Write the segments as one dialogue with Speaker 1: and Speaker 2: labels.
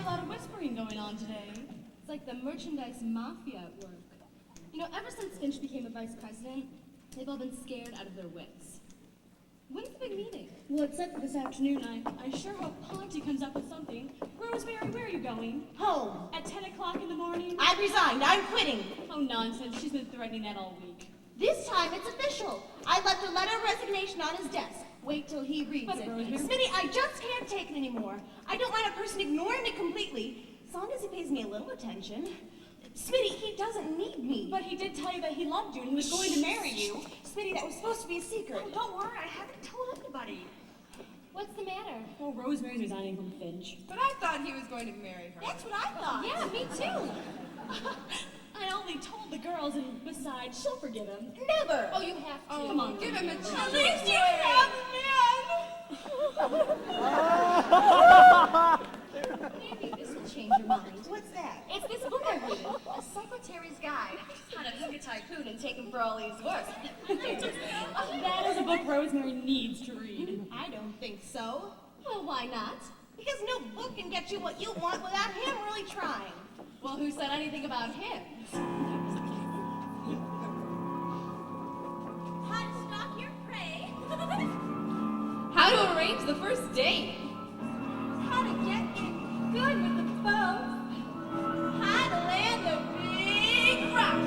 Speaker 1: a lot of whispering going on today. It's like the merchandise mafia at work. You know, ever since Finch became a vice president, they've all been scared out of their wits. When's the big meeting? Well, it's set for this afternoon. I sure hope Ponty comes up with something. Rosemary, where are you going?
Speaker 2: Home.
Speaker 1: At 10 o'clock in the morning?
Speaker 2: I resigned. I'm quitting.
Speaker 1: Oh, nonsense. She's been threatening that all week.
Speaker 2: This time it's official. I left a letter of resignation on his desk. Wait till he reads it. Smitty, I just can't take it anymore. I don't mind a person ignoring me completely, as long as he pays me a little attention. Smitty, he doesn't need me.
Speaker 1: But he did tell you that he loved you and he was going to marry you.
Speaker 2: Smitty, that was supposed to be a secret.
Speaker 1: Oh, don't worry, I haven't told anybody. What's the matter? Oh, Rosemary's resigning from Finch.
Speaker 3: But I thought he was going to marry her.
Speaker 2: That's what I thought.
Speaker 1: Yeah, me too. I only told the girls, and besides, she'll forgive him.
Speaker 2: Never.
Speaker 1: Oh, you have to.
Speaker 3: Oh,
Speaker 1: come on.
Speaker 3: give him a chance.
Speaker 1: At least you have
Speaker 2: Maybe this will change your mind. What's that?
Speaker 1: It's this book I'm reading, A Secretary's Guide. How to Pick a Tycoon and take him for all he's worth. That is a book Rosemary needs to read.
Speaker 2: I don't think so.
Speaker 1: Well, why not?
Speaker 2: Because no book can get you what you want without him really trying.
Speaker 1: Well, who said anything about him?
Speaker 2: How to stalk your prey.
Speaker 1: How to arrange the first date.
Speaker 2: How to get in good with the folks. How to land a big rock.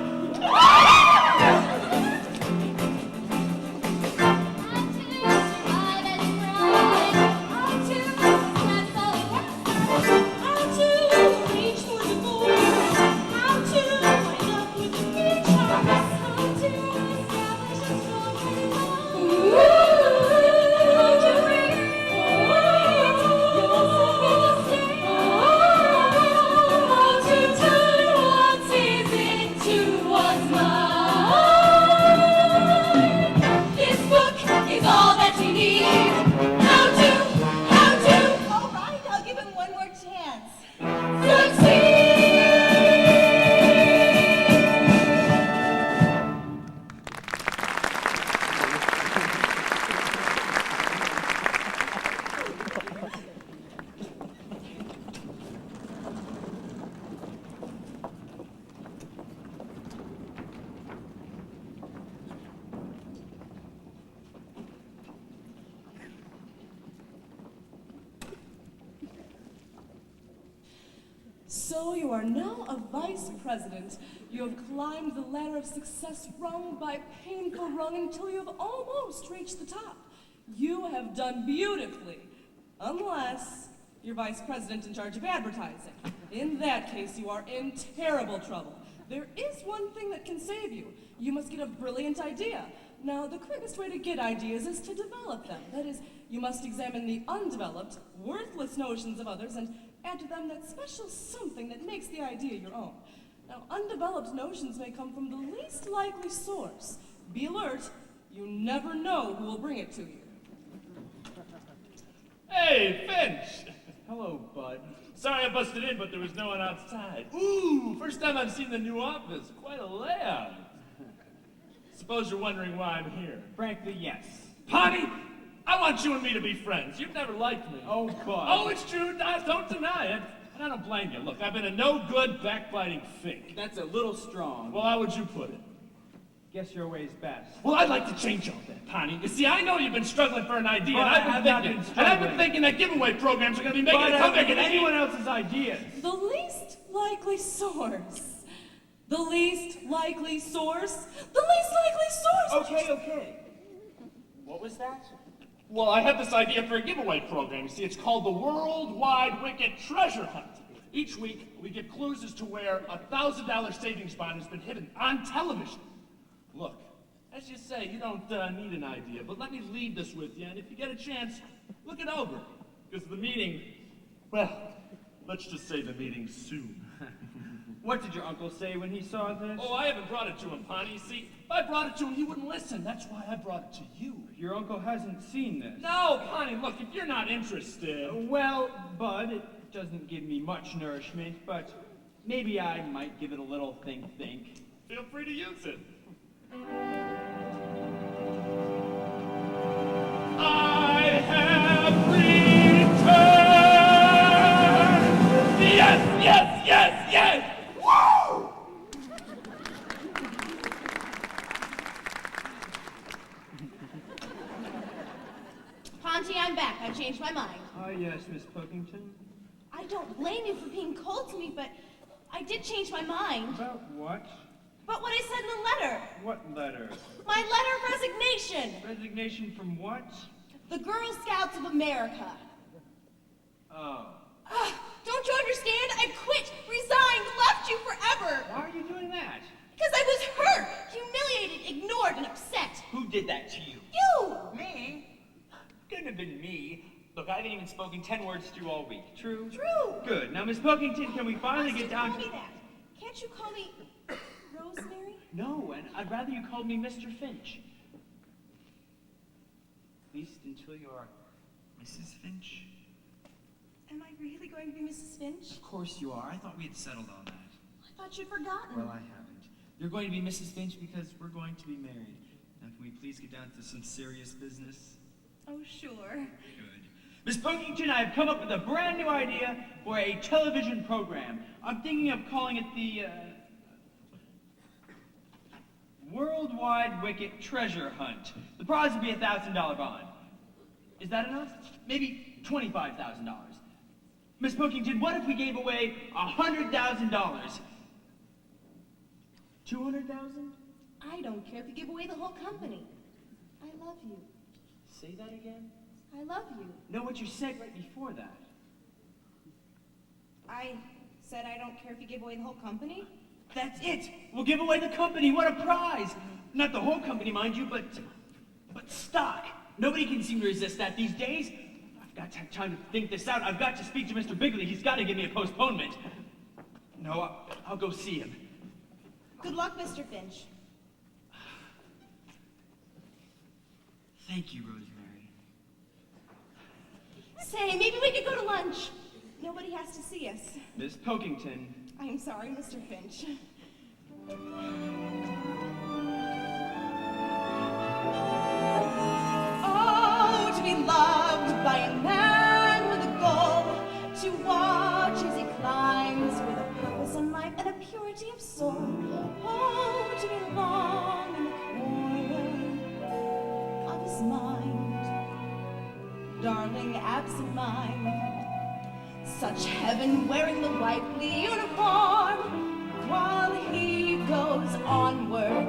Speaker 4: So you are now a vice president. You have climbed the ladder of success rung by painful rung until you have almost reached the top. You have done beautifully, unless you're vice president in charge of advertising. In that case, you are in terrible trouble. There is one thing that can save you. You must get a brilliant idea. Now, the quickest way to get ideas is to develop them. That is, you must examine the undeveloped, worthless notions of others and add to them that special something that makes the idea your own. Now, undeveloped notions may come from the least likely source. Be alert, you never know who will bring it to you.
Speaker 5: Hey, Finch!
Speaker 6: Hello, Bud.
Speaker 5: Sorry I busted in, but there was no one outside. Ooh, first time I've seen the new office. Quite a layout. Suppose you're wondering why I'm here.
Speaker 6: Frankly, yes.
Speaker 5: Potty, I want you and me to be friends. You've never liked me.
Speaker 6: Oh, Bud.
Speaker 5: Oh, it's true. Don't deny it. And I don't blame you. Look, I've been a no-good, backbiting fink.
Speaker 6: That's a little strong.
Speaker 5: Well, how would you put it?
Speaker 6: Guess your way's best.
Speaker 5: Well, I'd like to change all that, Ponty. You see, I know you've been struggling for an idea,
Speaker 6: But
Speaker 5: and I've been thinking that giveaway programs are going to be making a comeback in
Speaker 6: anyone else's ideas.
Speaker 4: The least likely source. The least likely source. The least likely source.
Speaker 6: Okay. What was that?
Speaker 5: Well, I have this idea for a giveaway program. You see, it's called the Worldwide Wicked Treasure Hunt. Each week, we give clues as to where a $1,000 savings bond has been hidden on television. Look, as you say, you don't need an idea, but let me leave this with you, and if you get a chance, look it over. Because the meeting, well, let's just say the meeting's soon.
Speaker 6: What did your uncle say when he saw this?
Speaker 5: Oh, I haven't brought it to him, Ponty. You see, if I brought it to him, he wouldn't listen. That's why I brought it to you.
Speaker 6: Your uncle hasn't seen this.
Speaker 5: No, Ponty, look, if you're not interested...
Speaker 6: Well, Bud, it doesn't give me much nourishment, but maybe I might give it a little think.
Speaker 5: Feel free to use it. I have returned the Yes, yes, yes! Woo!
Speaker 2: Ponty, I'm back. I changed my mind.
Speaker 6: Ah, yes, Miss Pilkington.
Speaker 2: I don't blame you for being cold to me, but I did change my mind.
Speaker 6: About what?
Speaker 2: But what I said in the letter.
Speaker 6: What letter?
Speaker 2: My letter of resignation.
Speaker 6: Resignation from what?
Speaker 2: The Girl Scouts of America.
Speaker 6: Oh.
Speaker 2: Don't you understand? I quit, resigned, left you forever.
Speaker 6: Why are you doing that?
Speaker 2: Because I was hurt, humiliated, ignored, and upset.
Speaker 6: Who did that to you?
Speaker 2: You!
Speaker 6: Me? Couldn't have been me. Look, I haven't even spoken 10 words to you all week. True?
Speaker 2: True.
Speaker 6: Good. Now, Miss Pilkington, can we finally
Speaker 2: Must
Speaker 6: get
Speaker 2: you
Speaker 6: down
Speaker 2: call
Speaker 6: to...
Speaker 2: me that? Can't you call me Rosemary?
Speaker 6: No, and I'd rather you called me Mr. Finch. At least until you're Mrs. Finch.
Speaker 2: Am I really going to be Mrs. Finch?
Speaker 7: Of course you are. I thought we had settled on that.
Speaker 2: I thought you'd forgotten.
Speaker 7: Well, I haven't. You're going to be Mrs. Finch because we're going to be married. Now, can we please get down to some serious business?
Speaker 2: Oh, sure.
Speaker 7: Good.
Speaker 6: Miss Pilkington, I have come up with a brand new idea for a television program. I'm thinking of calling it the, Worldwide Wicket Treasure Hunt. The prize would be a $1,000 bond. Is that enough? Maybe $25,000. Miss Pilkington, what if we gave away $100,000? 200,000?
Speaker 2: I don't care if you give away the whole company. I love you.
Speaker 6: Say that again?
Speaker 2: I love you.
Speaker 6: No, what you said right before that.
Speaker 2: I said I don't care if you give away the whole company?
Speaker 6: That's it. We'll give away the company. What a prize. Not the whole company, mind you, but stock. Nobody can seem to resist that these days. I've got to have time to think this out. I've got to speak to Mr. Bigley. He's got to give me a postponement. No, I'll go see him.
Speaker 2: Good luck, Mr. Finch.
Speaker 7: Thank you, Rosemary.
Speaker 2: Say, maybe we could go to lunch. Nobody has to see us.
Speaker 6: Miss Pilkington.
Speaker 2: I'm sorry, Mr. Finch. Oh, to be loved by a man with a goal, to watch as he climbs with a purpose in life and a purity of soul. Oh, to belong in the corner of his mind, darling, absent mind. Such heaven wearing the white uniform while he goes onward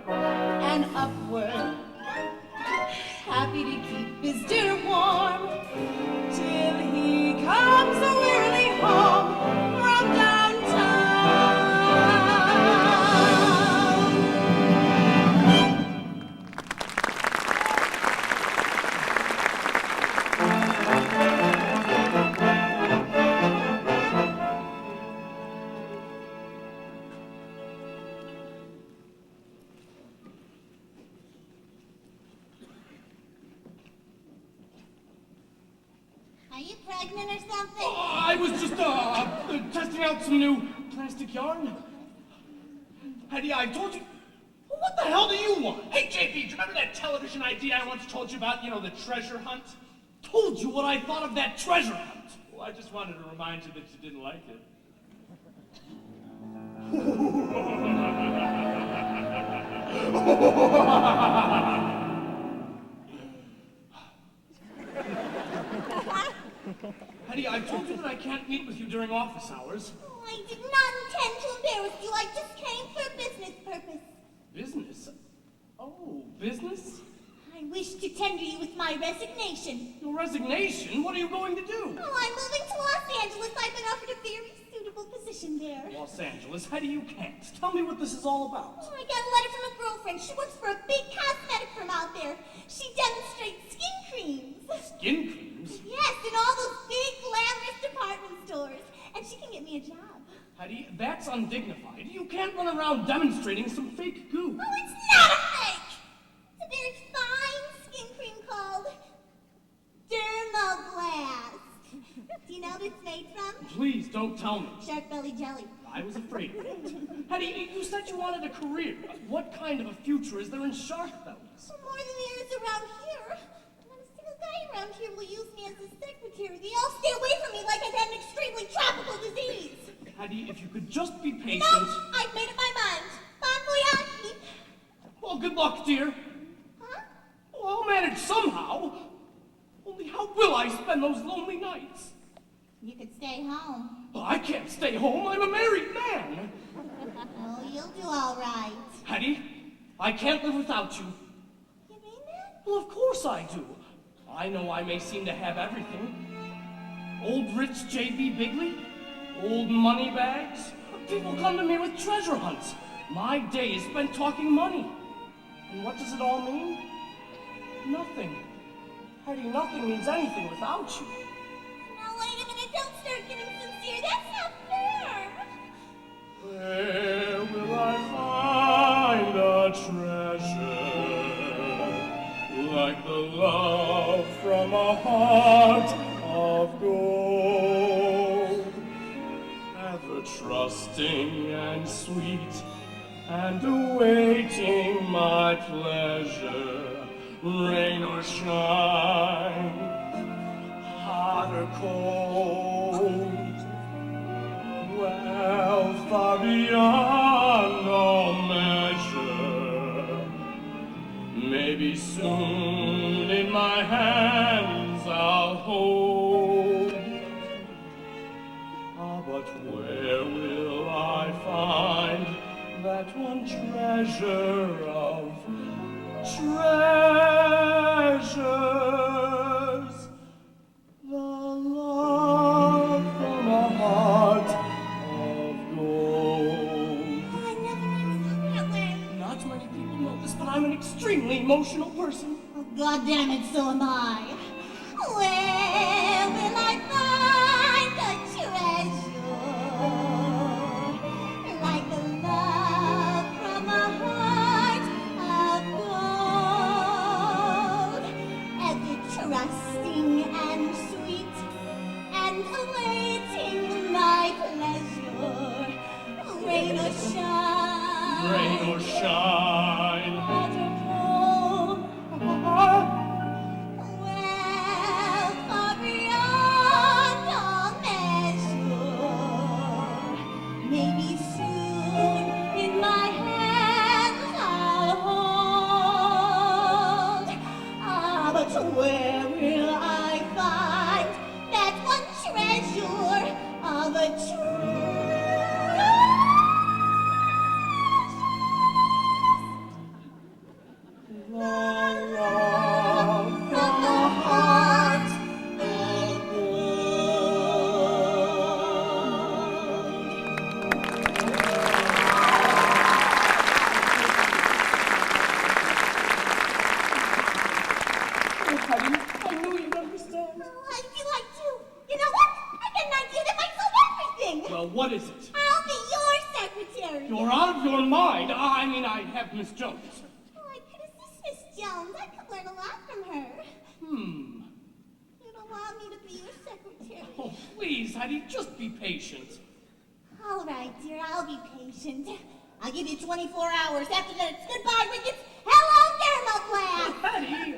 Speaker 2: and upward, happy to keep his dinner warm till he comes wearily home from downtown.
Speaker 8: Are you pregnant or something?
Speaker 5: Oh, I was just testing out some new plastic yarn. Hetty, I told you. Well, what the hell do you want? Hey, JP, do you remember that television idea I once told you about? You know, the treasure hunt? Told you what I thought of that treasure hunt. Well, I just wanted to remind you that you didn't like it. Hetty, I told you that I can't meet with you during office hours.
Speaker 8: Oh, I did not intend to embarrass you. I just came for a business purpose.
Speaker 5: Business? Oh, business?
Speaker 8: I wish to tender you with my resignation.
Speaker 5: Your resignation? What are you going to do?
Speaker 8: Oh, I'm moving to Los Angeles. I've been offered a very suitable position there.
Speaker 5: Los Angeles? Hetty, you can't. Tell me what this is all about.
Speaker 8: Oh, I got a letter from a girlfriend. She works for a big cosmetic firm out there. She demonstrates skin creams.
Speaker 5: Skin creams?
Speaker 8: Yes, in all those big glamorous department stores. And she can get me a job.
Speaker 5: Hetty, that's undignified. You can't run around demonstrating some fake goo.
Speaker 8: Oh, it's not a fake! It's a very fine skin cream called Dermoglass. Do you know what it's made from?
Speaker 5: Please don't tell me.
Speaker 8: Shark belly jelly.
Speaker 5: I was afraid of it. Hetty, you said you wanted a career. What kind of a future is there in shark bellies?
Speaker 8: More than there is around here. Not a single guy around here will use me as a secretary. They all stay away from me like I've had an extremely tropical disease.
Speaker 5: Hetty, if you could just be patient.
Speaker 8: No, I've made up my mind. Bon voyage.
Speaker 5: Well, good luck, dear.
Speaker 8: Huh?
Speaker 5: Well, I'll manage somehow. Only how will I spend those lonely nights?
Speaker 8: You could stay home.
Speaker 5: Well, I can't stay home. I'm a married man.
Speaker 8: Oh, you'll do all right.
Speaker 5: Hetty, I can't live without you.
Speaker 8: You mean that?
Speaker 5: Well, of course I do. I know I may seem to have everything. Old rich J.B. Bigley, old money bags. People come to me with treasure hunts. My day is spent talking money. And what does it all mean? Nothing. Hetty, nothing means anything without you.
Speaker 8: Now, wait a minute. Don't start getting sincere. That's not fair.
Speaker 5: Where will I find a treasure like the love from a heart of gold, ever trusting and sweet and awaiting my pleasure, rain or shine, hot or cold? Well, far beyond all measure, maybe soon in my hands I'll hold. Ah, but where will I find that one treasure of treasures? The love from a heart of gold.
Speaker 8: I never even thought that way.
Speaker 5: Not many people know this, but I'm an extremely emotional person.
Speaker 8: Oh, God damn it, so am I. Where will I find a treasure like the love from a heart of gold, ever trusting and sweet and awaiting my pleasure, rain or shine,
Speaker 5: Rain or shine.
Speaker 8: hot or cold. Well, far beyond all measure, maybe soon in my hands I'll hold. Ah, but where will I find that one treasure of a treasure?
Speaker 5: The love from a heart of gold. Hetty, I knew you'd understand.
Speaker 8: Oh, I feel like too. You know what? I got an idea that might solve everything.
Speaker 5: Well, what is it?
Speaker 8: I'll be your secretary.
Speaker 5: You're out of your mind. I mean, I have Miss Jones.
Speaker 8: Oh, I could assist Miss Jones. I could learn a lot from her. You don't want me to be your secretary.
Speaker 5: Oh, please, Hetty, just be patient.
Speaker 8: All right, dear, I'll be patient. I'll give you 24 hours. After that, it's goodbye, Ricketts. Hello, Dermo class.
Speaker 5: Hetty!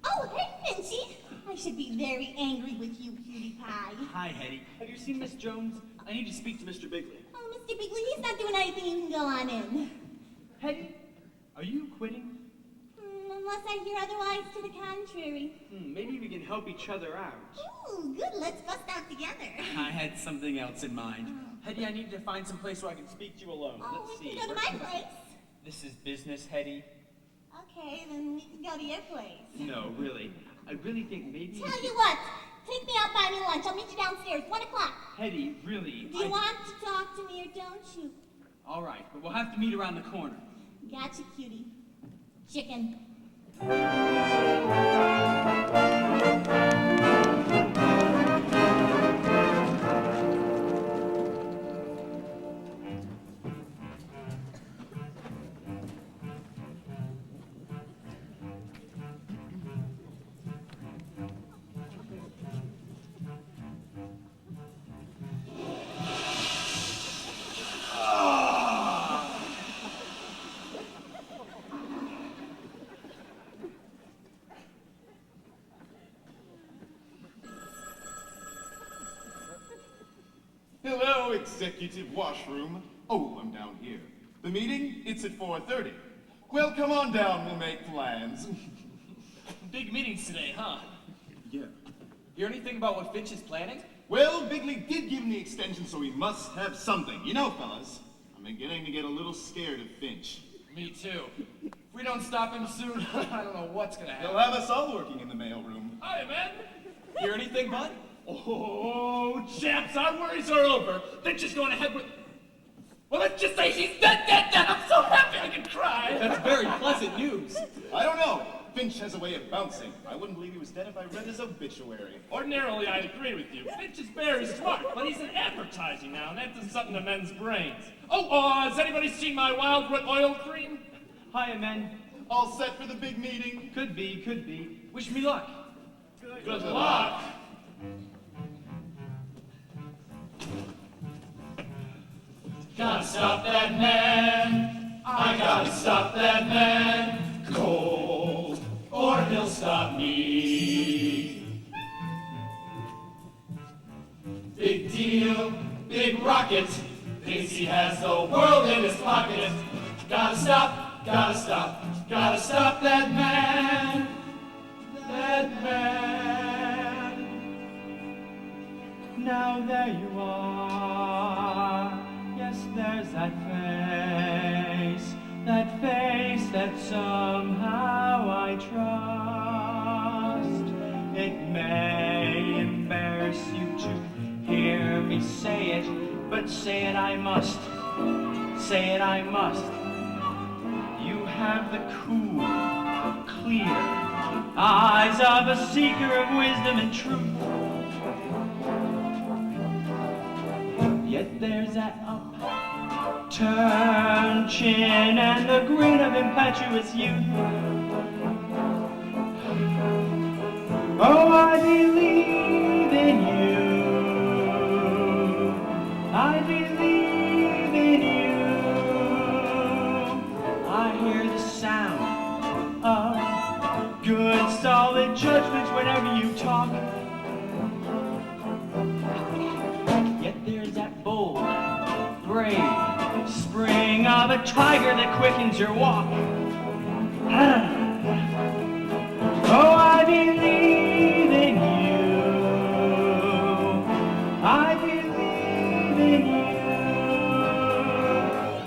Speaker 8: Oh, hey, Finchy. I should be very angry with you, cutie pie.
Speaker 6: Hi, Hetty. Have you seen Miss Jones? I need to speak to Mr. Bigley.
Speaker 8: Oh, Mr. Bigley, he's not doing anything. You can go on in.
Speaker 6: Hetty, are you quitting?
Speaker 8: Unless I hear otherwise to the contrary.
Speaker 6: Maybe we can help each other out.
Speaker 8: Ooh, good. Let's bust out together.
Speaker 7: I had something else in mind. Hetty, I need to find some place where I can speak to you alone.
Speaker 8: Oh,
Speaker 7: Let's
Speaker 8: we
Speaker 7: see.
Speaker 8: can go to my place.
Speaker 7: This is business, Hetty.
Speaker 8: Okay, then we can go to your place.
Speaker 7: No, really. I really think maybe...
Speaker 8: Tell you what, take me out, buy me lunch. I'll meet you downstairs, 1 o'clock.
Speaker 7: Hetty, really,
Speaker 8: Do you want to talk to me or don't you?
Speaker 7: All right, but we'll have to meet around the corner.
Speaker 8: Gotcha, cutie. Chicken.
Speaker 9: no executive washroom. Oh, I'm down here. The meeting, it's at 4:30. Well, come on down, we'll make plans.
Speaker 5: Big meetings today, huh?
Speaker 9: Yeah.
Speaker 10: Hear anything about what Finch is planning?
Speaker 9: Well, Bigley did give him the extension, so he must have something. You know, fellas, I'm beginning to get a little scared of Finch.
Speaker 10: Me too. If we don't stop him soon, I don't know what's gonna
Speaker 9: He'll
Speaker 10: happen.
Speaker 9: have us all working in the mailroom.
Speaker 5: Hi, man.
Speaker 10: Hear anything, bud?
Speaker 5: Oh, chaps, our worries are over. Finch is going ahead with... Well, let's just say he's dead. I'm so happy I can cry.
Speaker 10: That's very pleasant news.
Speaker 9: I don't know. Finch has a way of bouncing. I wouldn't believe he was dead if I read his obituary.
Speaker 5: Ordinarily, I'd agree with you. Finch is very smart, but he's in advertising now, and that does something to men's brains. Oh, has anybody seen my Wildwood oil cream?
Speaker 6: Hiya, men.
Speaker 9: All set for the big meeting?
Speaker 6: Could be, could be. Wish me luck.
Speaker 5: Good luck.
Speaker 11: Gotta stop that man. I gotta stop that man. Cold, or he'll stop me. Big deal, big rocket. Thinks he has the world in his pocket. Gotta stop, gotta stop, gotta stop that man. That man.
Speaker 6: Now there you are. Yes, there's that face that somehow I trust. It may embarrass you to hear me say it, but say it I must. Say it I must. You have the cool, clear eyes of a seeker of wisdom and truth. Yet there's that upturned chin and the grin of impetuous youth. Oh, I believe in you. I believe in you. I hear the sound of good, solid judgments whenever you talk. Yet there's that bold, brave spring of a tiger that quickens your walk. Oh, I believe in you. I believe in you.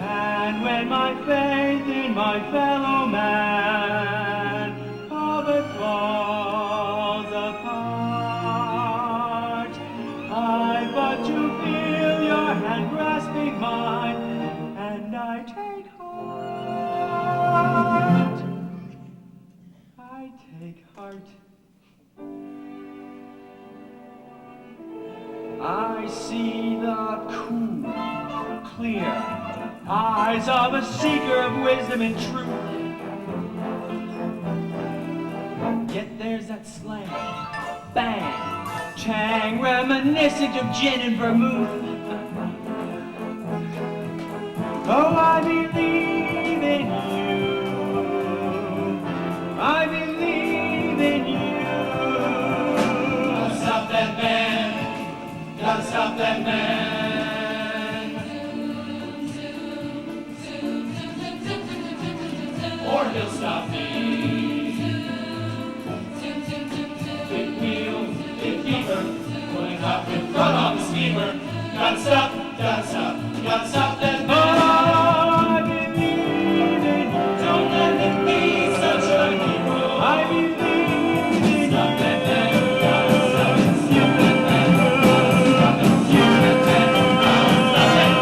Speaker 6: And when my faith in my fellow man all but falls apart, I but to feel your hand grasping mine, and I take heart. I take heart. I see the cool, clear eyes of a seeker of wisdom and truth. Yet there's that slang, bang, tang, reminiscent of gin and vermouth. Oh, I believe in you. I believe in you.
Speaker 11: Gotta stop that man. Gotta stop that man. Or he'll stop me. Big wheel, big beaver, pulling up in front of the steamer. Gotta stop, gotta stop, gotta stop that man.
Speaker 6: Oh, I believe in you.
Speaker 11: Don't let him be such a hero.
Speaker 6: I believe in you.
Speaker 11: Stop that man. Gotta stop it. Stop that man. Stop it. Stop that man. Stop that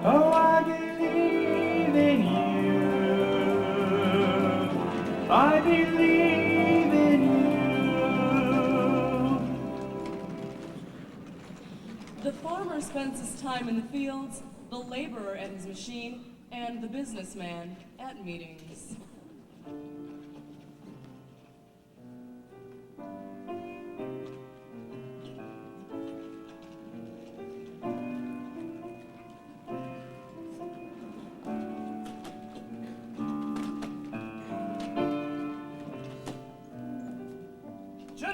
Speaker 6: Oh, I believe in you. I believe in you.
Speaker 4: The farmer spends his time in the fields, the laborer at his machine, and the businessman at meetings.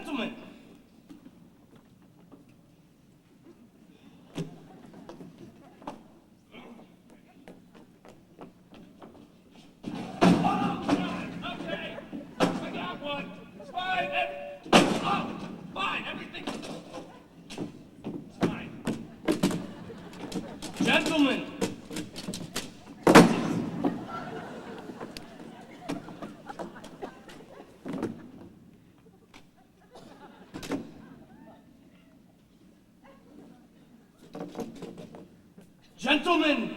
Speaker 12: Gentlemen!
Speaker 5: Okay, I got one. It's fine. Oh, fine, everything. It's fine.
Speaker 12: Gentlemen! Gentlemen!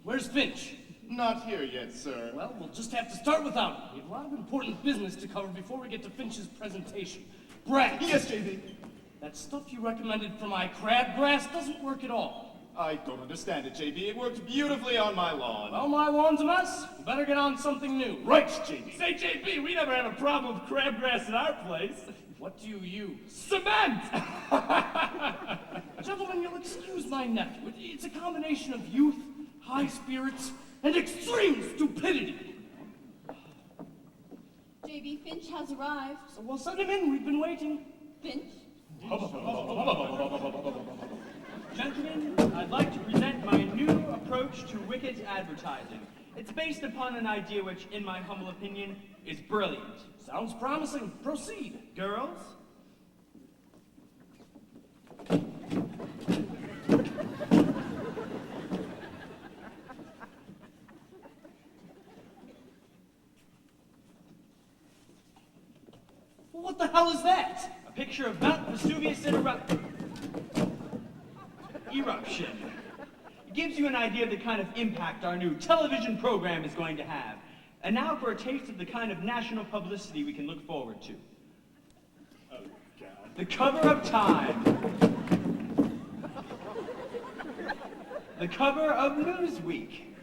Speaker 12: Where's Finch?
Speaker 9: Not here yet, sir.
Speaker 12: Well, we'll just have to start without him. We have a lot of important business to cover before we get to Finch's presentation. Brad!
Speaker 9: Yes, JB.
Speaker 12: That stuff you recommended for my crabgrass doesn't work at all.
Speaker 9: I don't understand it, JB. It worked beautifully on my lawn.
Speaker 12: Well, my lawn's a mess. You better get on something new.
Speaker 9: Right, JB.
Speaker 5: Say, JB, we never have a problem with crabgrass at our place.
Speaker 12: What do you use?
Speaker 5: Cement!
Speaker 12: Gentlemen, you'll excuse my nephew. It's a combination of youth, high spirits, and extreme stupidity.
Speaker 2: JB Finch has arrived.
Speaker 12: So we'll send him in. We've been waiting.
Speaker 2: Finch?
Speaker 6: Gentlemen, I'd like to present my new approach to wicked advertising. It's based upon an idea which, in my humble opinion, is brilliant.
Speaker 12: Sounds promising. Proceed.
Speaker 6: Girls?
Speaker 12: Well, what the hell is that?
Speaker 6: A picture of Mount Vesuvius in eruption. It gives you an idea of the kind of impact our new television program is going to have. And now for a taste of the kind of national publicity we can look forward to.
Speaker 5: Oh, God.
Speaker 6: The cover of Time. The cover of Newsweek.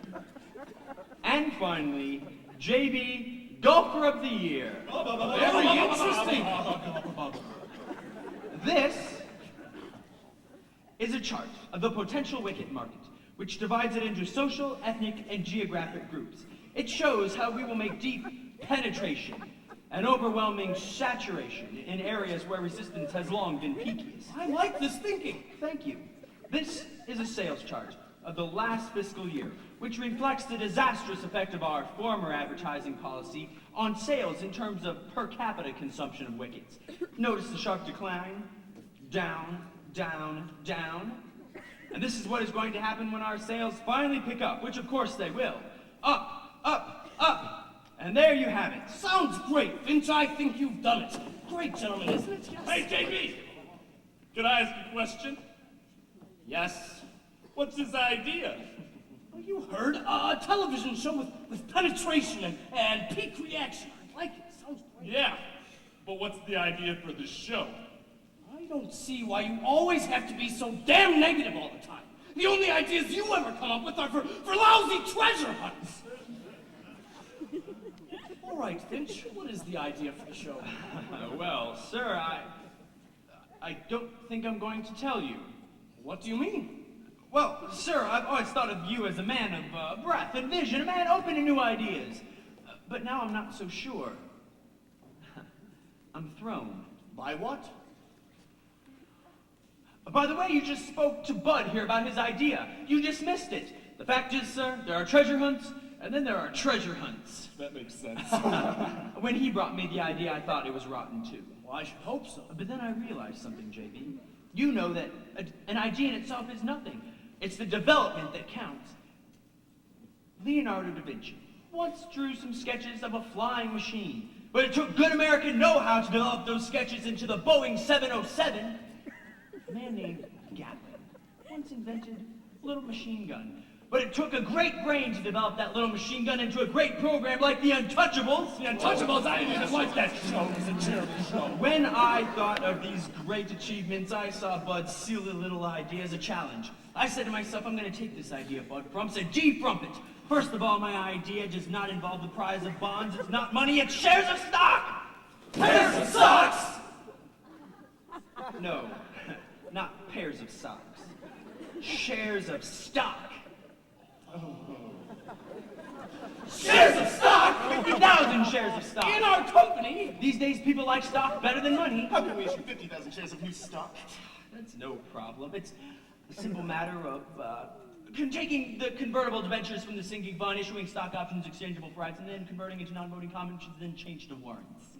Speaker 6: And finally, JB, Golfer of the Year.
Speaker 12: Very interesting.
Speaker 6: This is a chart of the potential wicket market, which divides it into social, ethnic, and geographic groups. It shows how we will make deep penetration and overwhelming saturation in areas where resistance has long been peakiest.
Speaker 12: I like this thinking.
Speaker 6: Thank you. This is a sales chart of the last fiscal year, which reflects the disastrous effect of our former advertising policy on sales in terms of per capita consumption of wickets. Notice the sharp decline, down, down, down. And this is what is going to happen when our sales finally pick up, which of course they will. Up, up, up. And there you have it.
Speaker 12: Sounds great, Finch. I think you've done it. Great, gentlemen, isn't it? Yes.
Speaker 5: Hey, JB! Can I ask a question?
Speaker 12: Yes.
Speaker 5: What's his idea?
Speaker 12: Well, you heard a television show with penetration and peak reaction. I like it. Sounds great.
Speaker 5: Yeah, but what's the idea for the show?
Speaker 12: I don't see why you always have to be so damn negative all the time. The only ideas you ever come up with are for lousy treasure hunts. All right, Finch, what is the idea for the show?
Speaker 6: Well, sir, I don't think I'm going to tell you.
Speaker 12: What do you mean?
Speaker 6: Well, sir, I've always thought of you as a man of breadth and vision, a man open to new ideas. But now I'm not so sure. I'm thrown.
Speaker 12: By what?
Speaker 6: By the way, you just spoke to Bud here about his idea. You dismissed it. The fact is, sir, there are treasure hunts, and then there are treasure hunts.
Speaker 5: That makes sense.
Speaker 6: When he brought me the idea, I thought it was rotten too.
Speaker 12: Well, I should hope so.
Speaker 6: But then I realized something, JB. You know that an idea in itself is nothing. It's the development that counts. Leonardo da Vinci once drew some sketches of a flying machine, but it took good American know-how to develop those sketches into the Boeing 707. A man named Gatling once invented a little machine gun, but it took a great brain to develop that little machine gun into a great program like The Untouchables.
Speaker 5: The Untouchables, I didn't even like that show. It was a terrible show.
Speaker 6: When I thought of these great achievements, I saw Bud's silly little idea as a challenge. I said to myself, I'm going to take this idea, Bud Frumps, and defrump it. First of all, my idea does not involve the prize of bonds. It's not money, it's shares of stock!
Speaker 5: Pairs of socks!
Speaker 6: No, not pairs of socks. Shares of stock. Shares of stock? 50,000 shares of stock.
Speaker 12: In our company?
Speaker 6: These days, people like stock better than money.
Speaker 9: How can we issue 50,000 shares of new stock?
Speaker 6: That's no problem. It's a simple matter of taking the convertible debentures from the sinking fund, issuing stock options exchangeable for rights, and then converting into non-voting common, which is then changed to warrants.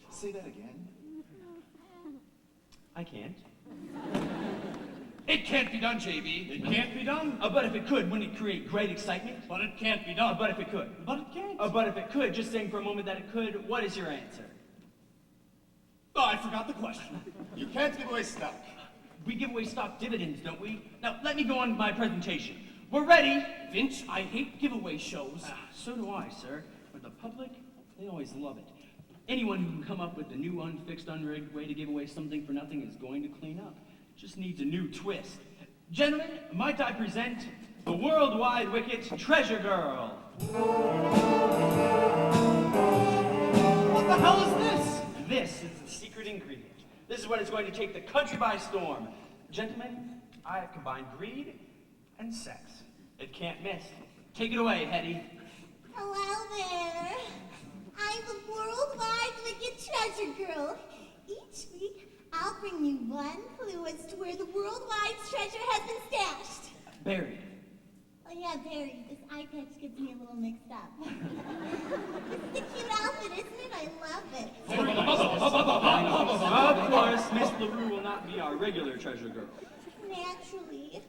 Speaker 9: Say that again.
Speaker 6: I can't.
Speaker 12: It can't be done, JB. It can't be done.
Speaker 6: But if it could, wouldn't it create great excitement?
Speaker 12: But it can't be done.
Speaker 6: But if it could.
Speaker 12: But it can't.
Speaker 6: But if it could, just saying for a moment that it could, what is your answer?
Speaker 12: Oh, I forgot the question.
Speaker 9: You can't give away stock.
Speaker 6: We give away stock dividends, don't we? Now, let me go on with my presentation. We're ready.
Speaker 12: Finch, I hate giveaway shows.
Speaker 6: So do I, sir. But the public, they always love it. Anyone who can come up with a new, unfixed, unrigged way to give away something for nothing is going to clean up. Just needs a new twist. Gentlemen, might I present the Worldwide Wicket Treasure Girl?
Speaker 12: What the hell is this?
Speaker 6: This is the secret ingredient. This is what is going to take the country by storm. Gentlemen, I have combined greed and sex. It can't miss. Take it away, Hetty.
Speaker 8: Hello there. I'm the Worldwide Wicked Treasure Girl. Each week, I'll bring you one clue as to where the worldwide treasure has been stashed.
Speaker 6: Buried.
Speaker 8: Oh yeah, buried. This eye patch gets me a little mixed up. It's a cute outfit, isn't it? I love it.
Speaker 6: Of course, Miss LaRue will not be our regular treasure girl.
Speaker 8: Naturally.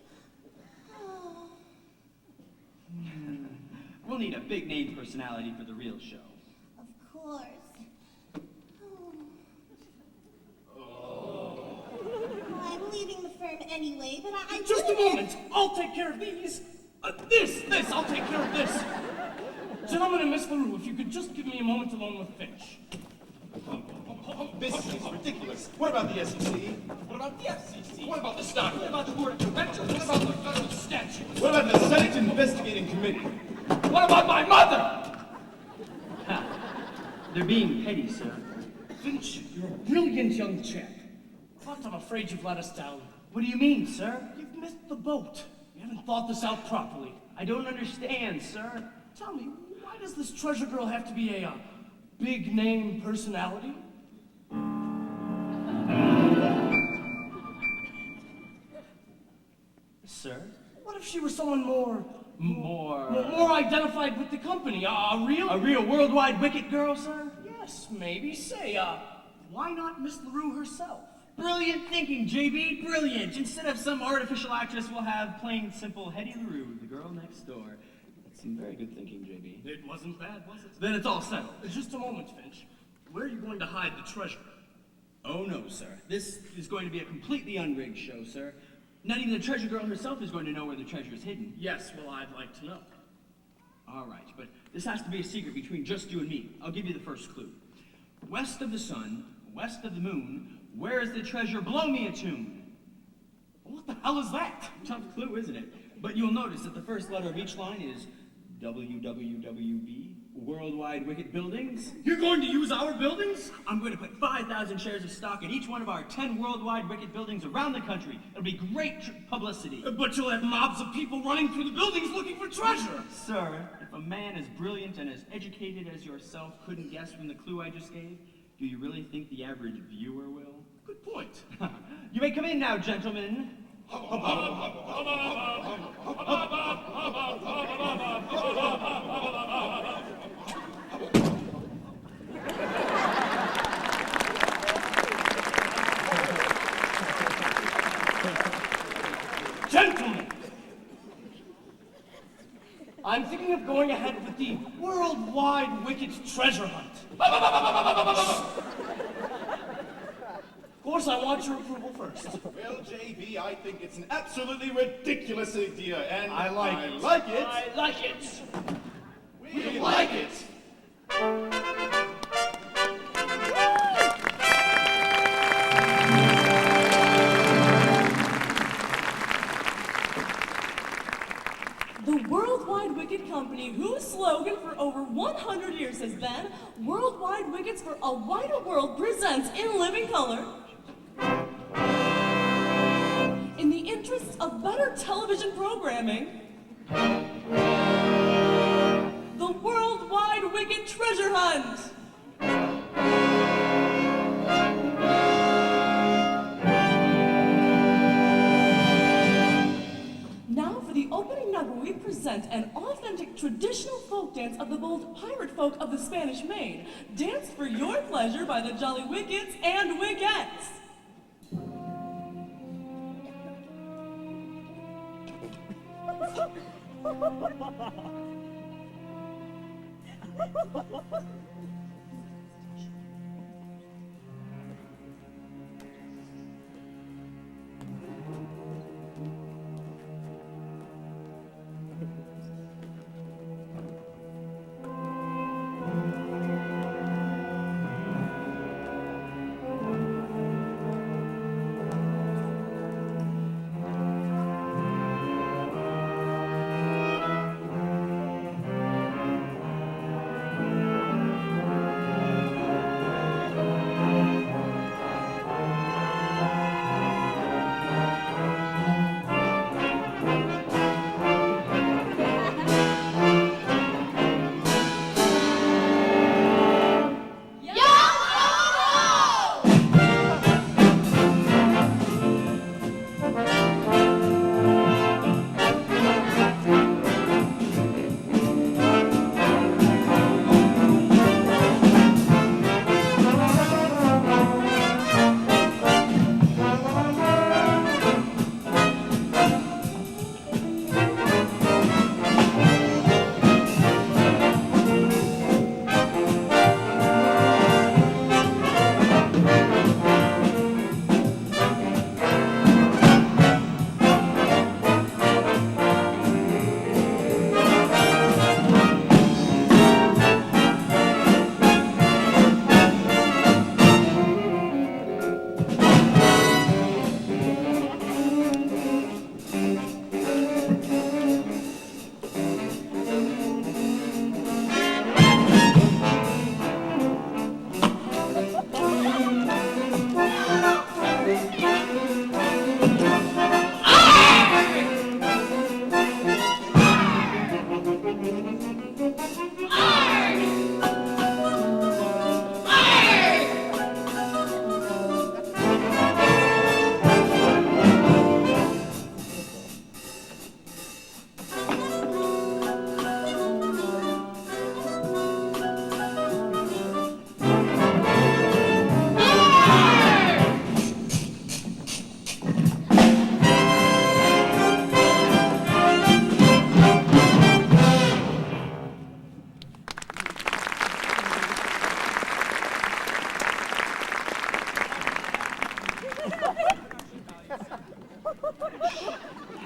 Speaker 8: Oh.
Speaker 6: We'll need a big name personality for the real show.
Speaker 8: Of course. I'm leaving the firm anyway, but I
Speaker 12: Just a moment. I'll take care of these. I'll take care of this. Gentlemen and Miss LaRue, if you could just give me a moment alone with Finch.
Speaker 9: This is ridiculous. What about the SEC?
Speaker 12: What about the FCC? What about the stock? What about the Board of Directors? What about the federal statutes?
Speaker 9: What about the Senate Investigating Committee?
Speaker 12: What about my mother?
Speaker 6: They're being petty, sir.
Speaker 12: Finch, you're a brilliant young chap. But I'm afraid you've let us down.
Speaker 6: What do you mean, sir?
Speaker 12: You've missed the boat. You haven't thought this out properly.
Speaker 6: I don't understand, sir.
Speaker 12: Tell me, why does this treasure girl have to be a big name personality?
Speaker 6: Sir?
Speaker 12: What if she were someone more
Speaker 6: More
Speaker 12: identified with the company? A
Speaker 6: real worldwide wicked girl, sir?
Speaker 12: Yes, maybe. Say, why not Miss LaRue herself?
Speaker 6: Brilliant thinking, JB, brilliant. Instead of some artificial actress, we'll have plain simple Hetty LaRue, the girl next door. That's some very good thinking, JB.
Speaker 12: It wasn't bad, was it?
Speaker 6: Then it's all settled.
Speaker 12: Just a moment, Finch. Where are you going to hide the treasure?
Speaker 6: Oh no, sir. This is going to be a completely unrigged show, sir. Not even the treasure girl herself is going to know where the treasure is hidden.
Speaker 12: Yes, well, I'd like to know.
Speaker 6: All right, but this has to be a secret between just you and me. I'll give you the first clue. West of the sun, west of the moon, where is the treasure? Blow me a tune.
Speaker 12: What the hell is that?
Speaker 6: Tough clue, isn't it? But you'll notice that the first letter of each line is WWWB, Worldwide Wicket Buildings.
Speaker 12: You're going to use our buildings?
Speaker 6: I'm going to put 5,000 shares of stock in each one of our 10 Worldwide Wicket Buildings around the country. It'll be great publicity.
Speaker 12: But you'll have mobs of people running through the buildings looking for treasure.
Speaker 6: Sir, if a man as brilliant and as educated as yourself couldn't guess from the clue I just gave, do you really think the average viewer will?
Speaker 12: Good point.
Speaker 6: You may come in now, gentlemen.
Speaker 12: Gentlemen, I'm thinking of going ahead with the Worldwide Wicket Treasure Hunt. Of course, I want your approval first.
Speaker 9: Well, JB, I think it's an absolutely ridiculous idea, and
Speaker 12: I like it.
Speaker 9: I like it.
Speaker 12: We like it.
Speaker 4: The Worldwide Wicket Company, whose slogan for over 100 years has been Worldwide Wickets for a Wider World, presents in living color, in the interests of better television programming, Wicked Treasure Hunt. Now for the opening number, we present an authentic traditional folk dance of the bold pirate folk of the Spanish Main, danced for your pleasure by the Jolly Wickets and Wickettes.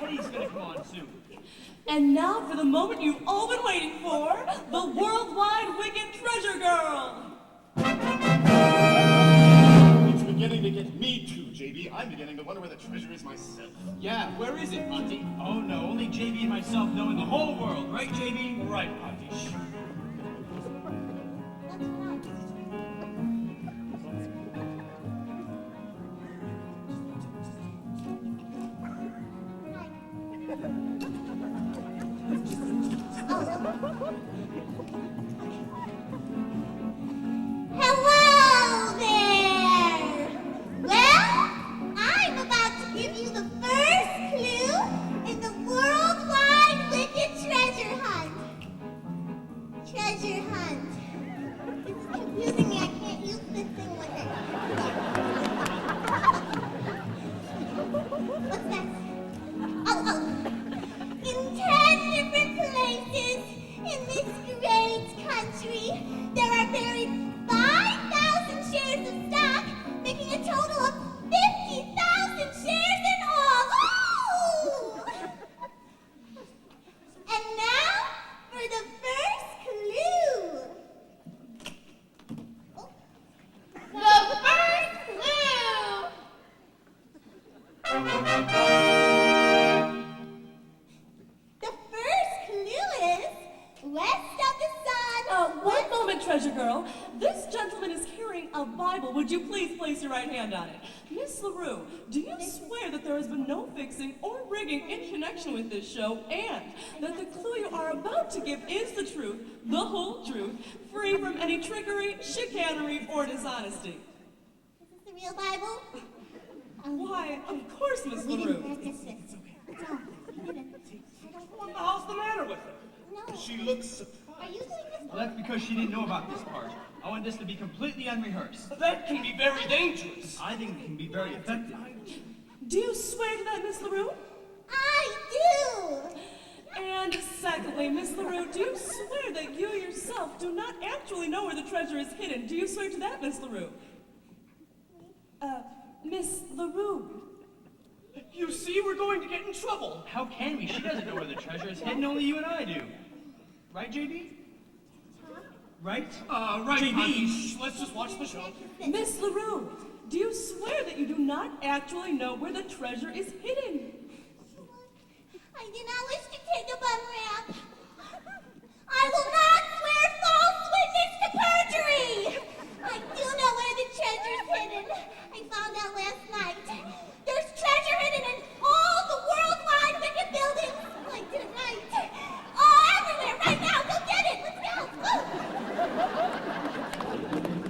Speaker 6: Hetty's gonna come on soon.
Speaker 4: And now for the moment you've all been waiting for, the Worldwide Wicked Treasure Girl.
Speaker 9: It's beginning to get me too, JB. I'm beginning to wonder where the treasure is myself.
Speaker 10: Yeah, where is it, Monty?
Speaker 6: Oh no, only JB and myself know in the whole world, right, JB?
Speaker 10: Right, Monty.
Speaker 8: Hello there! Well, I'm about to give you the first clue in the Worldwide Wicked Treasure Hunt. Treasure hunt. This is confusing me. I can't use this thing with it. What's that? Oh. In 10 different places in this great country, there are buried 5,000 shares of stock, making a total of 50,000 shares in all. Ooh! And now for the first clue.
Speaker 1: The first clue!
Speaker 8: The first clue is west of the sun.
Speaker 4: One moment, Treasure Girl. This gentleman is carrying a Bible would you please place your right hand on it? Miss LaRue, do you swear that there has been no fixing or rigging in connection with this show, and that the clue you are about to give is the truth, the whole truth, free from any trickery, chicanery, or dishonesty?
Speaker 8: Is this the real Bible?
Speaker 4: Why, of course, Miss
Speaker 8: We didn't
Speaker 4: LaRue.
Speaker 8: practice this. It's all. We didn't.
Speaker 12: What the hell's the matter with her?
Speaker 8: No.
Speaker 9: She looks surprised.
Speaker 8: Are you doing this?
Speaker 7: Well, that's because she didn't know about this part. I want this to be completely unrehearsed.
Speaker 12: That can be very dangerous.
Speaker 7: I think it can be very effective.
Speaker 4: Do you swear to that, Miss LaRue?
Speaker 8: I do.
Speaker 4: And secondly, Miss LaRue, do you swear that you yourself do not actually know where the treasure is hidden? Do you swear to that, Miss LaRue? Miss LaRue.
Speaker 12: You see, we're going to get in trouble.
Speaker 7: How can we? She doesn't know where the treasure is hidden, only you and I do. Right, JB? Right?
Speaker 12: Right,
Speaker 7: JB.
Speaker 12: Ponty. Let's just watch the show.
Speaker 4: Miss LaRue, do you swear that you do not actually know where the treasure is hidden?
Speaker 8: I do not wish to take a bum rap. I will not swear false witness to perjury. I do know where the treasure's hidden. I found out last night. There's treasure hidden in all the worldwide wicked buildings. I did it right. Oh, everywhere, right now. Go get it. Let's go. Woo.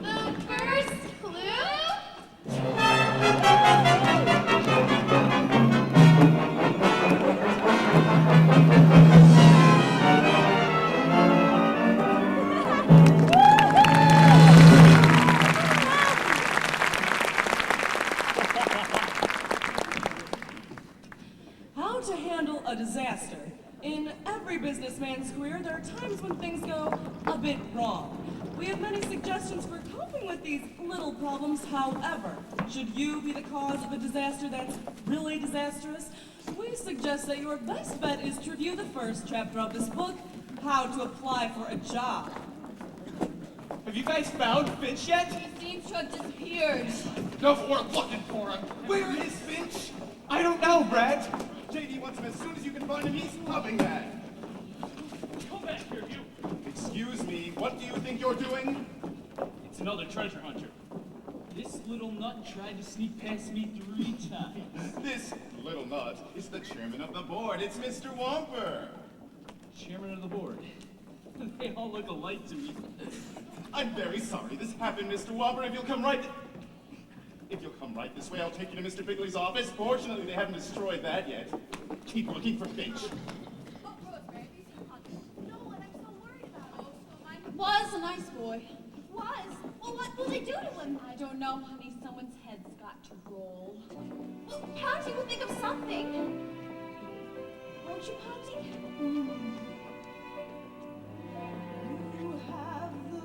Speaker 1: The first clue?
Speaker 4: How to handle a disaster. In every businessman's career, there are times when things go a bit wrong. We have many suggestions for coping with these little problems. However, should you be the cause of a disaster that's really disastrous, we suggest that your best bet is to review the first chapter of this book, How to Apply for a Job.
Speaker 6: Have you guys found Finch yet?
Speaker 1: He seems to have disappeared.
Speaker 9: No, we're looking for him.
Speaker 6: Where is Finch? I don't know, Brad.
Speaker 9: JD wants him as soon as you can find him. He's pumping that.
Speaker 5: Come back here, you.
Speaker 9: Excuse me, what do you think you're doing?
Speaker 5: It's another treasure hunter. This little nut tried to sneak past me 3 times.
Speaker 9: This little nut is the chairman of the board. It's Mr. Whomper.
Speaker 5: Chairman of the board. They all look alike to me.
Speaker 9: I'm very sorry this happened, Mr. Whomper. If you'll come right this way, I'll take you to Mr. Bigley's office. Fortunately, they haven't destroyed that yet. Keep looking for Finch.
Speaker 1: Was a nice boy.
Speaker 2: Was? Well, what will they do to him?
Speaker 1: I don't know, honey. Someone's head's got to roll.
Speaker 2: Well, Ponty will think of something. Won't you, Ponty?
Speaker 4: You have the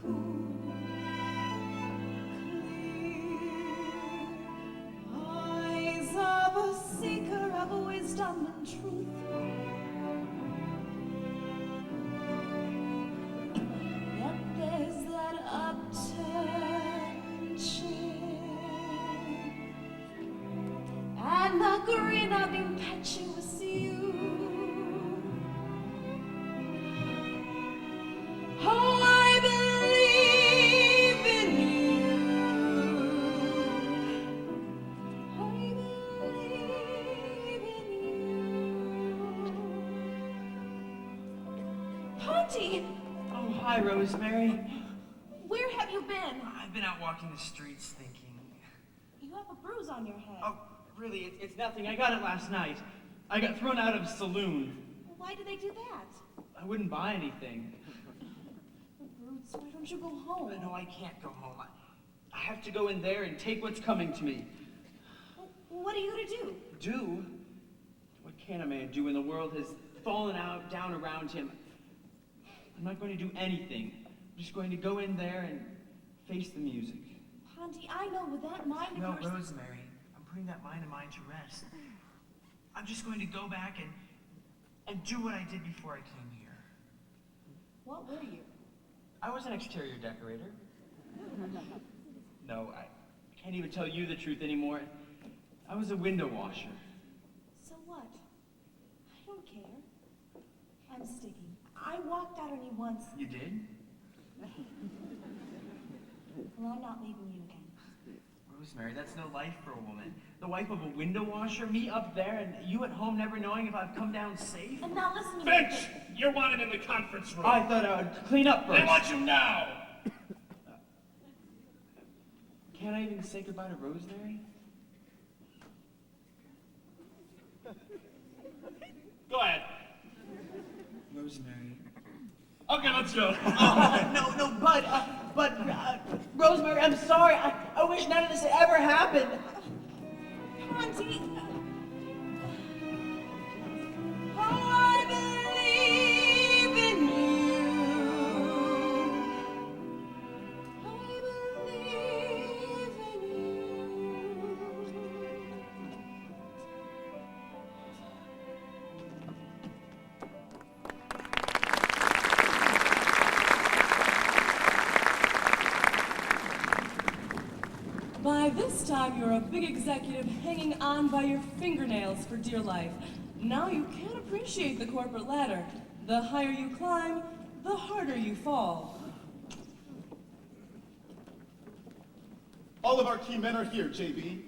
Speaker 4: cool, clear eyes of a seeker of wisdom and truth. Yet there's that upturned chin and the grin of impetuous youth. Oh, I believe in you. I believe in you.
Speaker 2: Ponty,
Speaker 6: Oh, hi, Rosemary.
Speaker 2: where have you been?
Speaker 6: I've been out walking the streets thinking.
Speaker 2: You have a bruise on your head.
Speaker 6: Oh, really, it's nothing. I got it last night. I got thrown out of a saloon.
Speaker 2: Why did they do that?
Speaker 6: I wouldn't buy anything.
Speaker 2: The brutes, why don't you go home?
Speaker 6: No, I can't go home. I have to go in there and take what's coming to me.
Speaker 2: Well, what are you gonna do?
Speaker 6: Do? What can a man do when the world has fallen down around him? I'm not going to do anything. I'm just going to go in there and face the music.
Speaker 2: Ponty, I know with that mind of
Speaker 6: No,
Speaker 2: yours.
Speaker 6: Rosemary, I'm putting that mind of mine to rest. I'm just going to go back and do what I did before I came here.
Speaker 2: What were you?
Speaker 6: I was an exterior decorator. No, I can't even tell you the truth anymore. I was a window washer.
Speaker 2: So what? I don't care. I'm sticking. I walked out on you once.
Speaker 6: You did?
Speaker 2: Well, I'm not leaving you again.
Speaker 6: Rosemary, that's no life for a woman. The wife of a window washer, me up there, and you at home never knowing if I've come down safe?
Speaker 2: And now listen to me.
Speaker 5: Finch, you're wanted in the conference room.
Speaker 6: I thought I would clean up first.
Speaker 5: They want you now.
Speaker 6: Can't I even say goodbye to Rosemary?
Speaker 5: Go ahead.
Speaker 7: Rosemary.
Speaker 5: Okay, let's go.
Speaker 6: No, but, Rosemary, I'm sorry. I wish none of this had ever happened.
Speaker 2: Auntie. Oh, I believe in you. I believe in you.
Speaker 4: By this time, you're a big executive hanging on by your fingernails for dear life. Now you can't appreciate the corporate ladder. The higher you climb, the harder you fall.
Speaker 9: All of our key men are here, JB.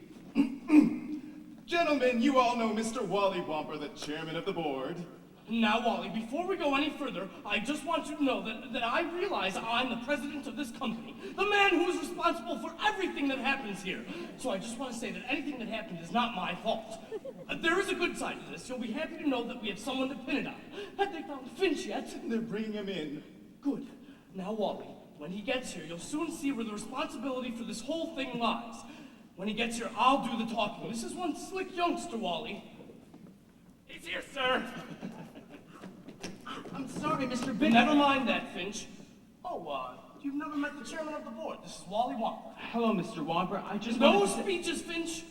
Speaker 9: Gentlemen, you all know Mr. Wally Womper, the chairman of the board.
Speaker 12: Now, Wally, before we go any further, I just want you to know that I realize I'm the president of this company, the man who is responsible for everything that happens here. So I just want to say that anything that happened is not my fault. There is a good side to this. You'll be happy to know that we have someone to pin it on. Have they found Finch yet?
Speaker 9: They're bringing him in.
Speaker 12: Good. Now, Wally, when he gets here, you'll soon see where the responsibility for this whole thing lies. When he gets here, I'll do the talking. This is one slick youngster, Wally.
Speaker 5: He's here, sir.
Speaker 6: I'm sorry, Mr. Big.
Speaker 12: Never mind that, Finch. You've never met the chairman of the board. This is Wally Womper.
Speaker 6: Hello, Mr. Womper. I just
Speaker 12: No
Speaker 6: wanted to say-
Speaker 12: speeches, Finch.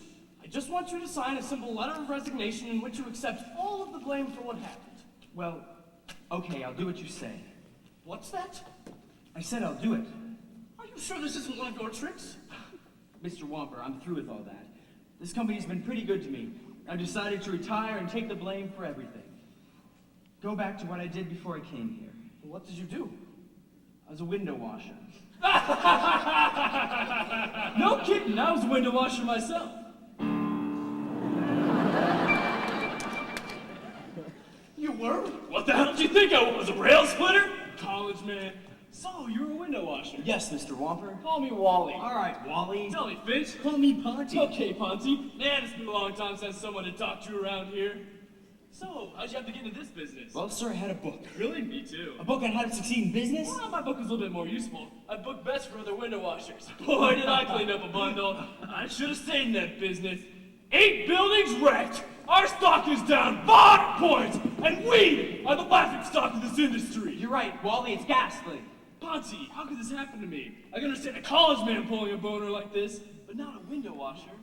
Speaker 12: I just want you to sign a simple letter of resignation in which you accept all of the blame for what happened.
Speaker 6: Well, okay, I'll do what you say.
Speaker 12: What's that?
Speaker 6: I said I'll do it.
Speaker 12: Are you sure this isn't one of your tricks?
Speaker 6: Mr. Womper, I'm through with all that. This company's been pretty good to me. I decided to retire and take the blame for everything. Go back to what I did before I came here.
Speaker 12: What did you do?
Speaker 6: I was a window washer.
Speaker 12: No kidding, I was a window washer myself. You were?
Speaker 5: What the hell did you think I was, a rail splitter?
Speaker 12: College man. So, you're a window washer.
Speaker 6: Yes, Mr. Womper.
Speaker 12: Call me Wally.
Speaker 6: All right, Wally.
Speaker 12: Tell me, Finch.
Speaker 6: Call me Ponty.
Speaker 12: Okay, Ponty. Man, it's been a long time since someone had talked to you around here. So, how'd you have to get into this business?
Speaker 6: Well, sir, I had a book.
Speaker 12: Really? Me too.
Speaker 6: A book on how to succeed in business?
Speaker 12: Well, my book is a little bit more useful. I book best for other window washers. Boy, did I clean up a bundle. I should have stayed in that business. 8 buildings wrecked. Our stock is down 5 points, and we are the laughing stock of this industry.
Speaker 6: You're right, Wally, it's ghastly.
Speaker 12: Ponty, how could this happen to me? I can understand a college man pulling a boner like this, but not a window washer.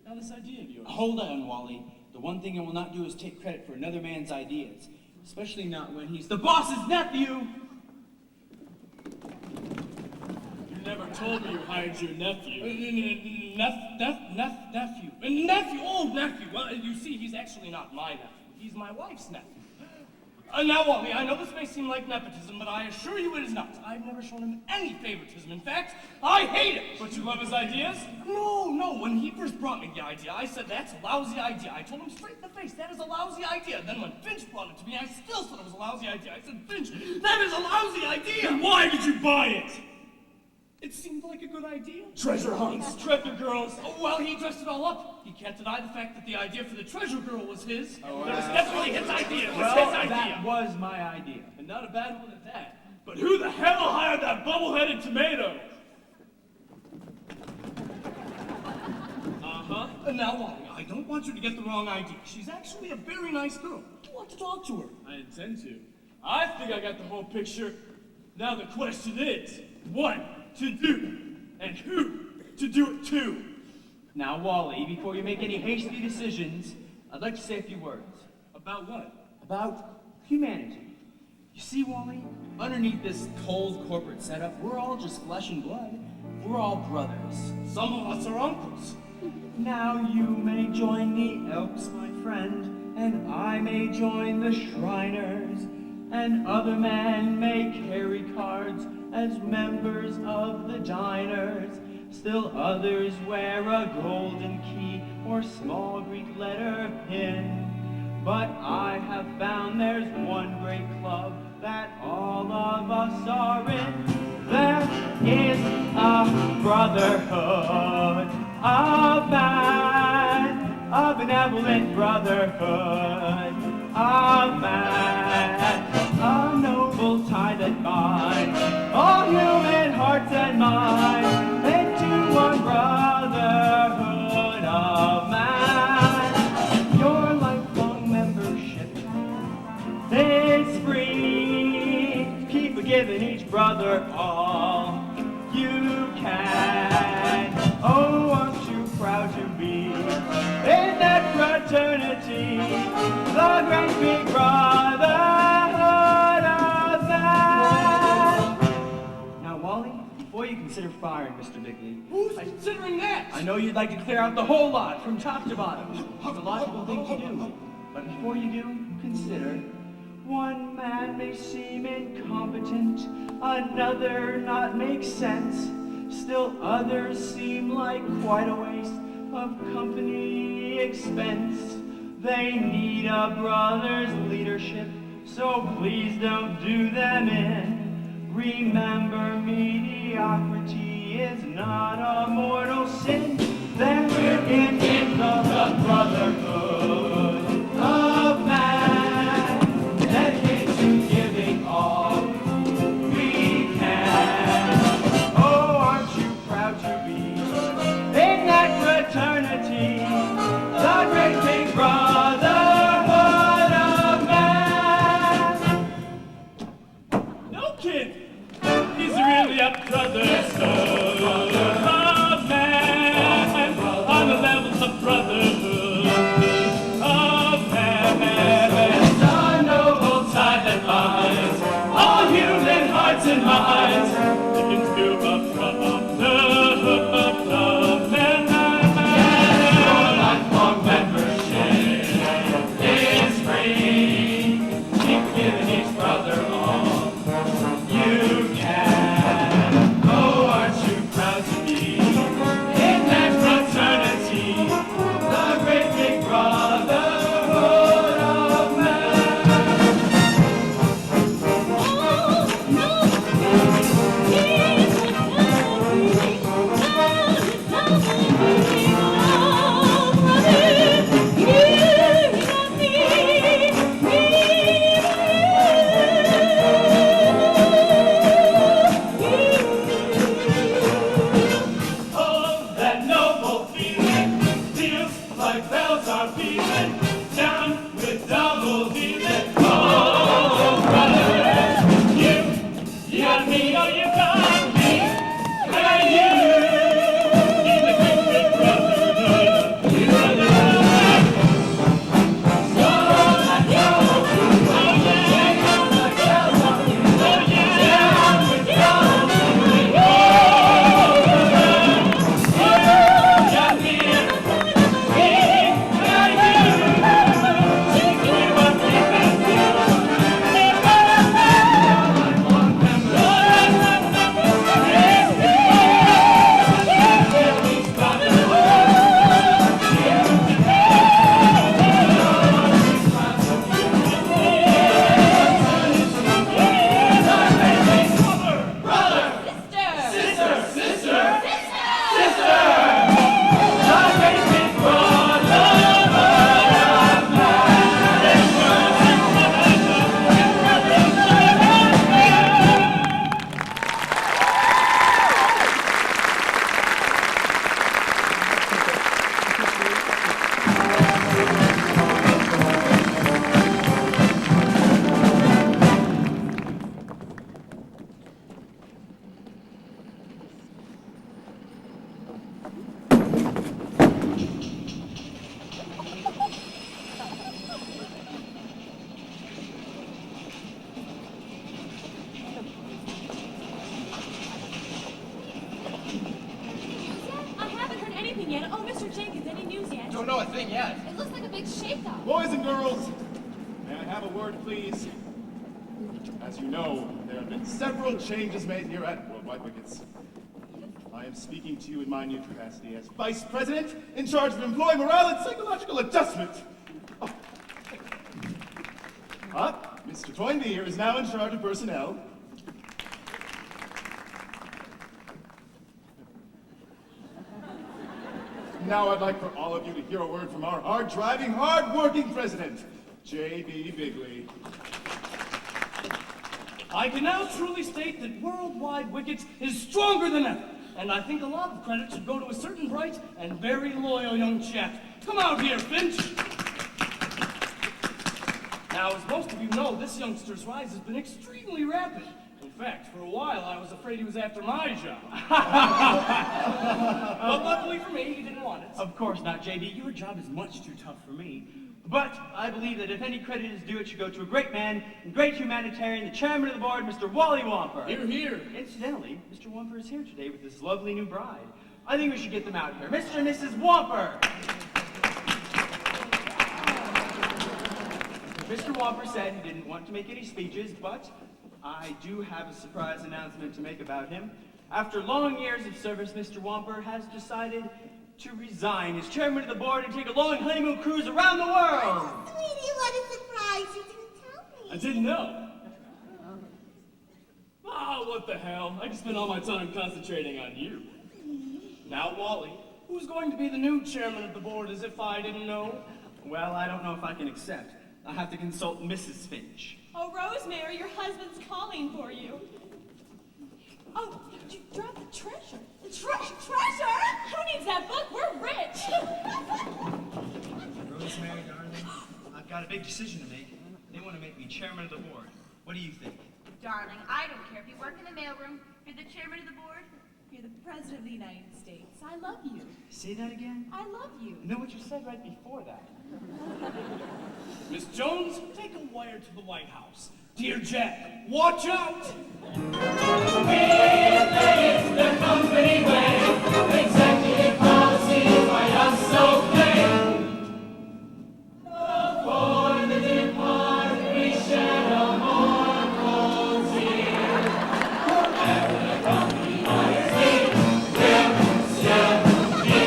Speaker 12: Now this idea of yours.
Speaker 6: Hold on, Wally. The one thing I will not do is take credit for another man's ideas. Especially not when he's the boss's nephew!
Speaker 12: You never told me you hired your nephew. Nephew. Nephew, old nephew. Well, you see, he's actually not my nephew. He's my wife's nephew. Now, Wally, I know this may seem like nepotism, but I assure you it is not. I've never shown him any favoritism. In fact, I hate it.
Speaker 5: But you love his ideas?
Speaker 12: No. When he first brought me the idea, I said, that's a lousy idea. I told him straight in the face, that is a lousy idea. Then when Finch brought it to me, I still said it was a lousy idea. I said, Finch, that is a lousy idea.
Speaker 5: Then why did you buy it?
Speaker 12: It seemed like a good idea.
Speaker 5: Treasure hunts, treasure girls.
Speaker 12: Oh, well, he dressed it all up. He can't deny the fact that the idea for the treasure girl was his. That was definitely his idea. It was his idea.
Speaker 6: That was my idea.
Speaker 12: And not a bad one at that.
Speaker 5: But who the hell hired that bubble-headed tomato?
Speaker 12: And now, Wally, I don't want you to get the wrong idea. She's actually a very nice girl. You want to talk to her.
Speaker 5: I intend to. I think I got the whole picture. Now the question is, what to do, and who to do it to?
Speaker 6: Now, Wally, before you make any hasty decisions, I'd like to say a few words.
Speaker 5: About what?
Speaker 6: About humanity. You see, Wally, underneath this cold corporate setup, we're all just flesh and blood. We're all brothers.
Speaker 12: Some of us are uncles.
Speaker 6: Now you may join the Elks, my friend, and I may join the Shriners, and other men may carry cards as members of the diners. Still others wear a golden key or small Greek letter pin. But I have found there's one great club that all of us are in. There is a brotherhood of man, a benevolent brotherhood of man, a noble tie that binds all human hearts and minds into one brotherhood of man. Your lifelong membership is free. Keep forgiving each brother all you can. Oh, aren't you proud to be in that fraternity, the great big brotherhood of man? Now, Wally, before you consider firing Mr. Bigley,
Speaker 12: Who's considering that?
Speaker 6: I know you'd like to clear out the whole lot from top to bottom. It's a logical thing to do. But before you do, consider one man may seem incompetent, another not make sense. Still others seem like quite a waste of company expense. They need a brother's leadership, so please don't do them in. Remember, mediocrity is not a mortal sin. Then we're in the brotherhood of man, dedicated to giving all we can. Oh, aren't you proud to be in that fraternity, the great big brotherhood of man?
Speaker 12: No, kid. He's really a brotherhood of man, on the levels of brotherhood of man.
Speaker 11: A noble tie that binds all human hearts and minds.
Speaker 12: It can feel the brotherhood of man.
Speaker 11: Your lifelong membership is free. Keep giving each brother all you can. Oh, aren't you proud to be in that fraternity, the great big brotherhood of man? Oh, that noble feeling feels like bells are pealing down with double dealing. Oh, brother, you got me, oh, you got me, and you in the great big brotherhood, you are the brotherhood. So let go, oh yeah, like bells are pealing, oh yeah, down with double dealing. Oh, got me, me, and you, we must be best.
Speaker 2: I haven't heard anything yet. Oh, Mr. Jenkins, any news yet?
Speaker 10: Don't know a thing yet.
Speaker 1: It looks like a big shakeup.
Speaker 9: Boys and girls, may I have a word, please? As you know, there have been several changes made here at Worldwide Wickets. I am speaking to you in my new capacity as Vice President in charge of employee morale and psychological adjustment. Mr. Toynbee here is now in charge of personnel. Now I'd like for all of you to hear a word from our hard-driving, hard-working president, J.B. Bigley.
Speaker 12: I can now truly state that Worldwide Wickets is stronger than ever, and I think a lot of credit should go to a certain bright and very loyal young chap. Come out here, Finch! Now, as most of you know, this youngster's rise has been extremely rapid. In fact, for a while, I was afraid he was after my job. But luckily for me, he didn't want it.
Speaker 6: Of course not, JB. Your job is much too tough for me. But I believe that if any credit is due, it should go to a great man and great humanitarian, the chairman of the board, Mr. Wally Wamper.
Speaker 12: Here, here.
Speaker 6: Incidentally, Mr. Wamper is here today with his lovely new bride. I think we should get them out here. Mr. and Mrs. Wamper! Mr. Wamper said he didn't want to make any speeches, but I do have a surprise announcement to make about him. After long years of service, Mr. Wamper has decided to resign as chairman of the board and take a long honeymoon cruise around the world.
Speaker 8: Oh, sweetie, what a surprise. You didn't tell me.
Speaker 12: I didn't know. Oh, what the hell? I can spend all my time concentrating on you. Now, Wally, who's going to be the new chairman of the board as if I didn't know?
Speaker 6: Well, I don't know if I can accept. I'll have to consult Mrs. Finch.
Speaker 2: Oh, Rosemary, your husband's calling for you. Oh, you dropped the treasure. The treasure? Who needs that book? We're rich.
Speaker 7: Rosemary, darling, I've got a big decision to make. They want to make me chairman of the board. What do you think?
Speaker 3: Darling, I don't care if you work in the mailroom, you're the chairman of the board.
Speaker 2: You're the president of the United States. I love you.
Speaker 6: Say that again?
Speaker 2: I love you.
Speaker 6: You know what you said right before that?
Speaker 12: Miss Jones, take a wire to the White House. Dear Jack, watch out!
Speaker 11: It's the company way. Executive policy by us so plain. For the departed we shed a mournful tear. And the company hires me will still be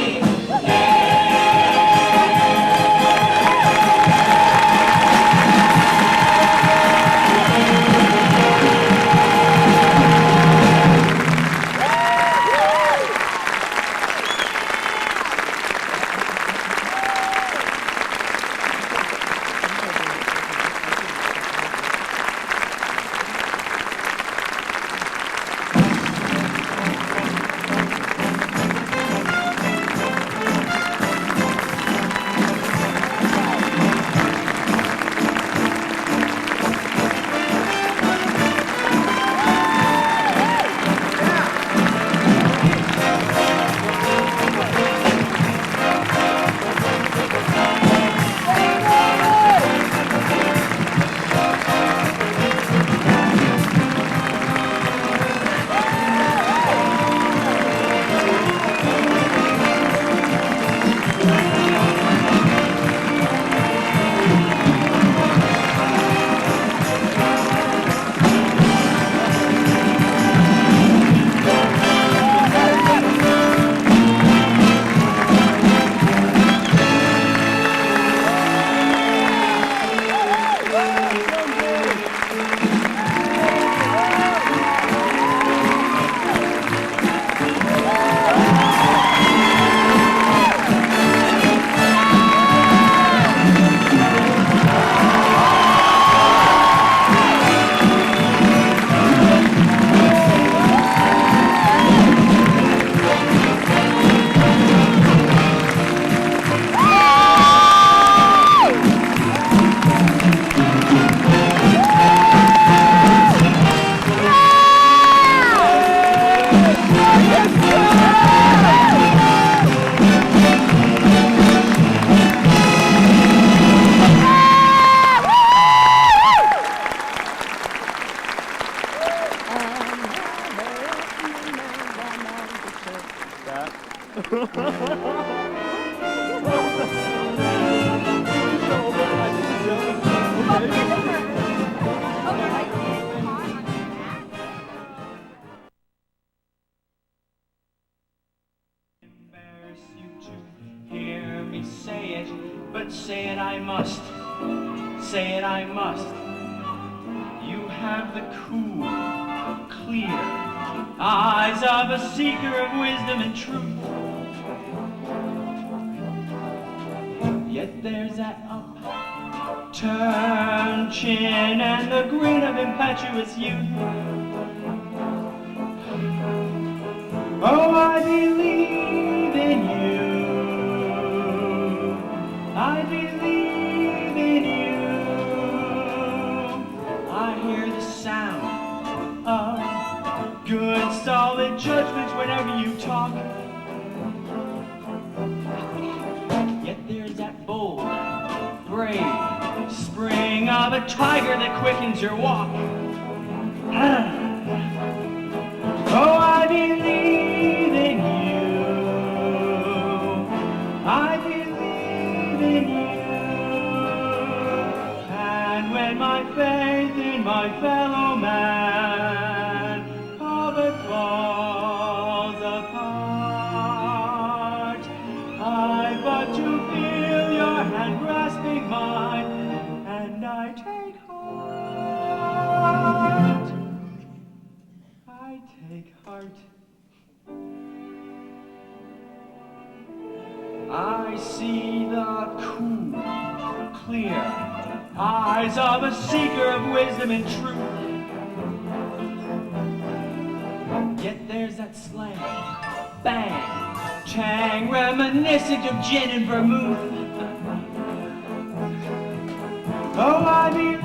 Speaker 6: say it I must. You have the cool, clear eyes of a seeker of wisdom and truth. Yet there's that upturned chin and the grin of impetuous youth. Oh, I believe in you. I believe in you. I hear the sound of good, solid judgments whenever you talk. Yet there's that bold, brave spring of a tiger that quickens your walk. Oh, I believe in you. I believe in you. And when my faith in my fellow man all but falls apart, I but to feel your hand grasping mine, and I take heart. I take heart. I see the cool, clear eyes of a seeker of wisdom and truth. Yet there's that slang, bang, tang, reminiscent of gin and vermouth. Oh, I believe